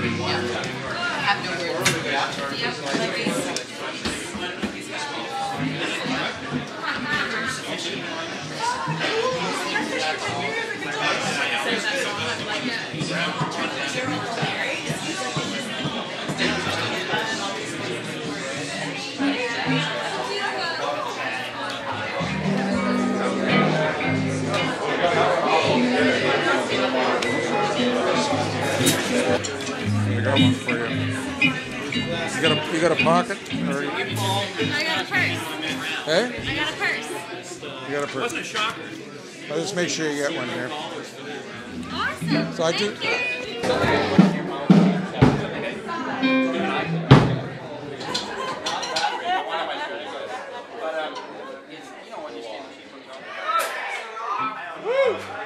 have no words. I got one for you. You got a pocket? Or I got a purse. Hey? I got a purse. You got a purse. Wasn't a shocker. I'll just make sure you get one here. Awesome. So I do. Thank you.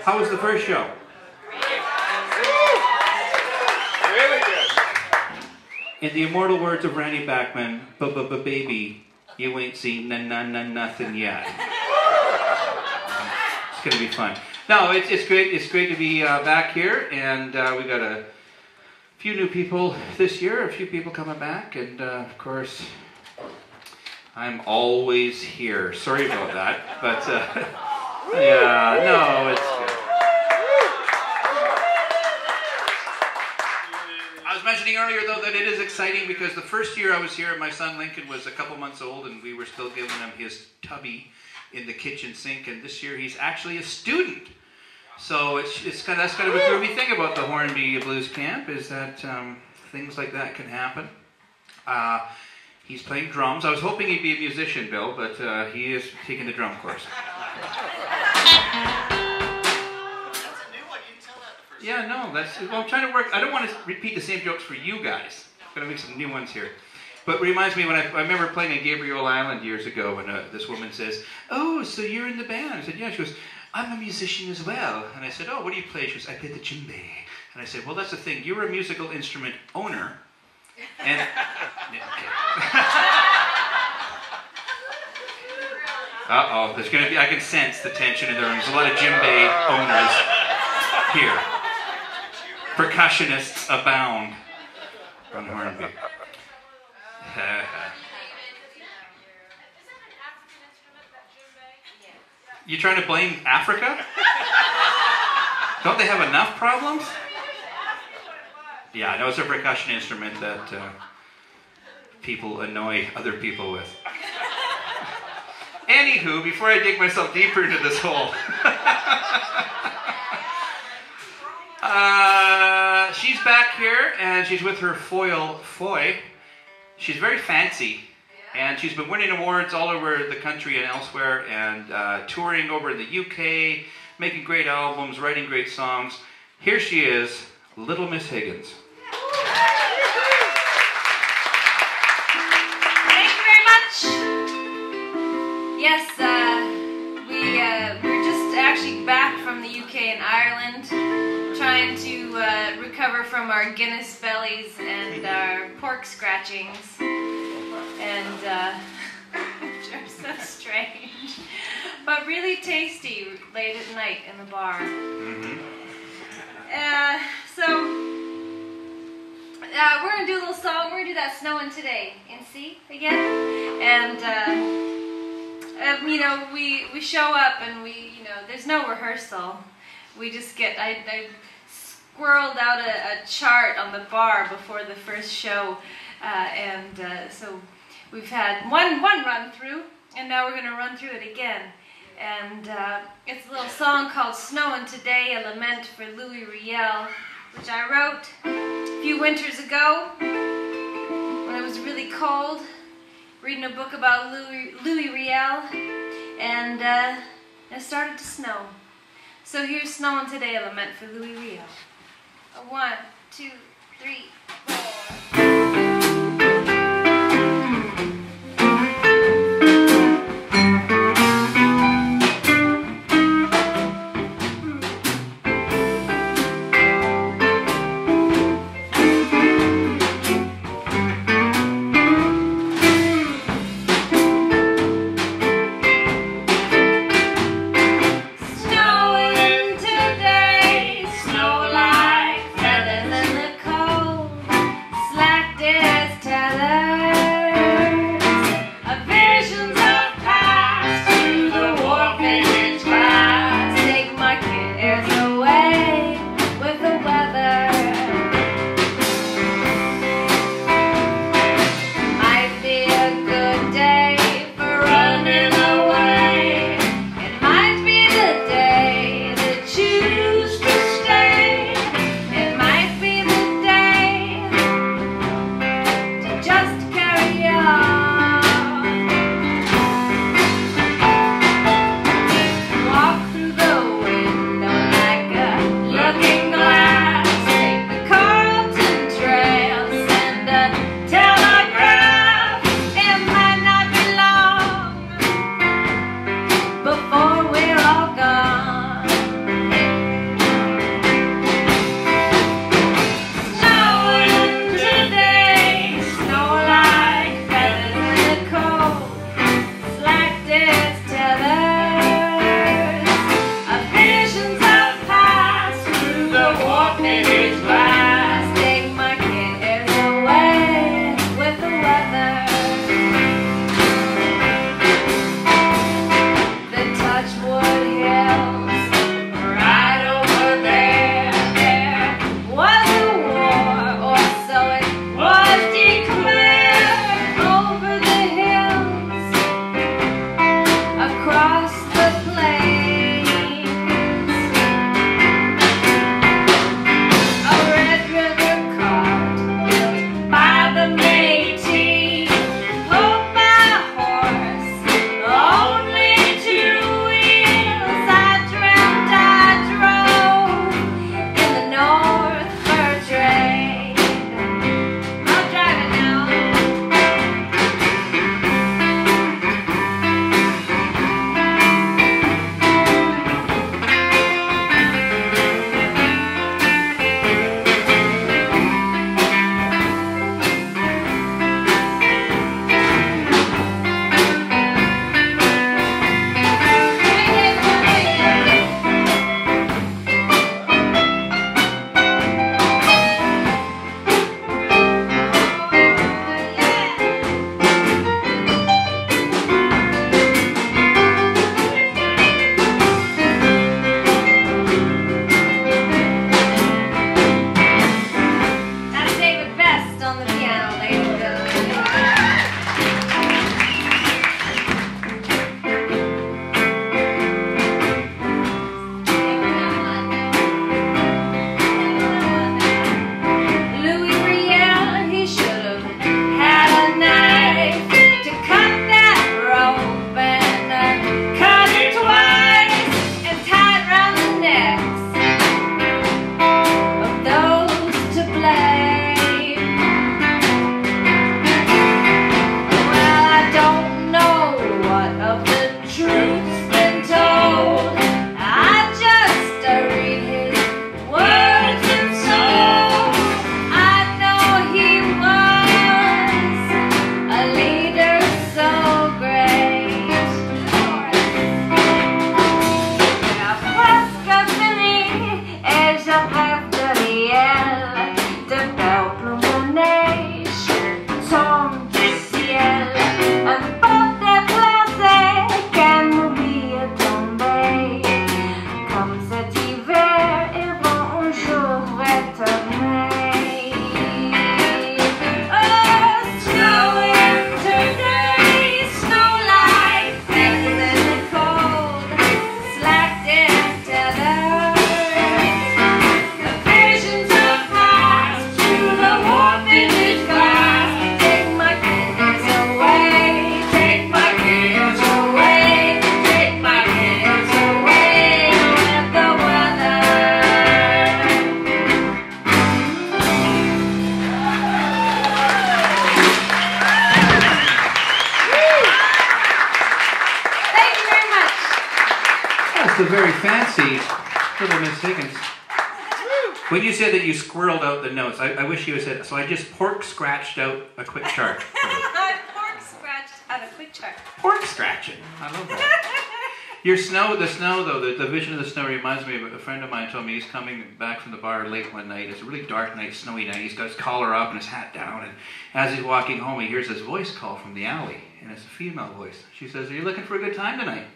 How was the first show? Really good. In the immortal words of Randy Bachman, baby, you ain't seen nothing yet. It's gonna be fun. No, it's great. It's great to be back here, and we got a few new people this year. A few people coming back, and of course, I'm always here. Sorry about that, but yeah, no, it's good. I was mentioning earlier, though, that it is exciting because the first year I was here, my son Lincoln was a couple months old, and we were still giving him his tubby in the kitchen sink. And this year, he's actually a student. So that's kind of a groovy thing about the Hornby Blues Camp is that things like that can happen. He's playing drums. I was hoping he'd be a musician, Bill, but he is taking the drum course. Yeah, no, well, I'm trying to work. I don't want to repeat the same jokes for you guys. I'm going to make some new ones here. But it reminds me when I remember playing at Gabriel Island years ago when this woman says, "Oh, so you're in the band?" I said, "Yeah." She goes, "I'm a musician as well." And I said, "Oh, what do you play?" She goes, "I play the djembe." And I said, "Well, that's the thing. You're a musical instrument owner." And uh-oh, there's going to be, I can sense the tension in the room. There's a lot of djembe owners here. Percussionists abound from Hornby. You trying to blame Africa? Don't they have enough problems? Yeah, I know it's a percussion instrument that people annoy other people with. Anywho, before I dig myself deeper into this hole, she's back here, and she's with her foil, Foy. She's very fancy, and she's been winning awards all over the country and elsewhere, and touring over in the UK, making great albums, writing great songs. Here she is, Little Miss Higgins. Thank you very much. Yes, we're just actually back from the UK and Ireland, trying to recover from our Guinness bellies and our pork scratchings, and which are so strange, but really tasty late at night in the bar. So we're gonna do a little song. We're gonna do that "Snowing Today" in C again, and you know, we show up and there's no rehearsal. We just get I squirreled out a chart on the bar before the first show, so we've had one run through, and now we're gonna run through it again. And it's a little song called "Snowing Today," a lament for Louis Riel, which I wrote a few winters ago when it was really cold, reading a book about Louis Riel, and it started to snow. So here's "Snowing Today," a lament for Louis Riel. 1, 2, 3, 4. Snowing today, snow like feathers in the cold. Little Miss Higgins. When you said that you squirreled out the notes, I wish you had said, so I just pork scratched out a quick chart. Pork scratched out a quick chart. Pork scratching. I love that. The snow though, the vision of the snow reminds me of a friend of mine told me he's coming back from the bar late one night. It's a really dark night, snowy night. He's got his collar up and his hat down, and as he's walking home, he hears his voice call from the alley, and it's a female voice. She says, "Are you looking for a good time tonight?"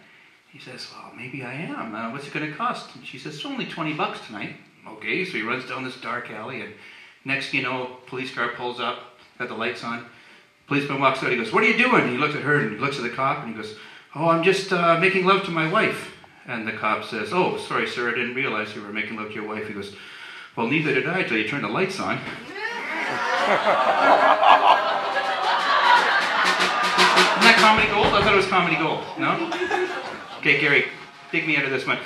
He says, "Well, maybe I am. What's it going to cost?" And she says, "It's only $20 tonight." Okay, so he runs down this dark alley, and next thing you know, police car pulls up, got the lights on. Policeman walks out, he goes, "What are you doing?" And he looks at her, and he looks at the cop, and he goes, "Oh, I'm just making love to my wife." And the cop says, "Oh, sorry, sir, I didn't realize you were making love to your wife." He goes, "Well, neither did I till you turned the lights on." Isn't that comedy gold? I thought it was comedy gold. No? Okay, Gary, dig me out of this one.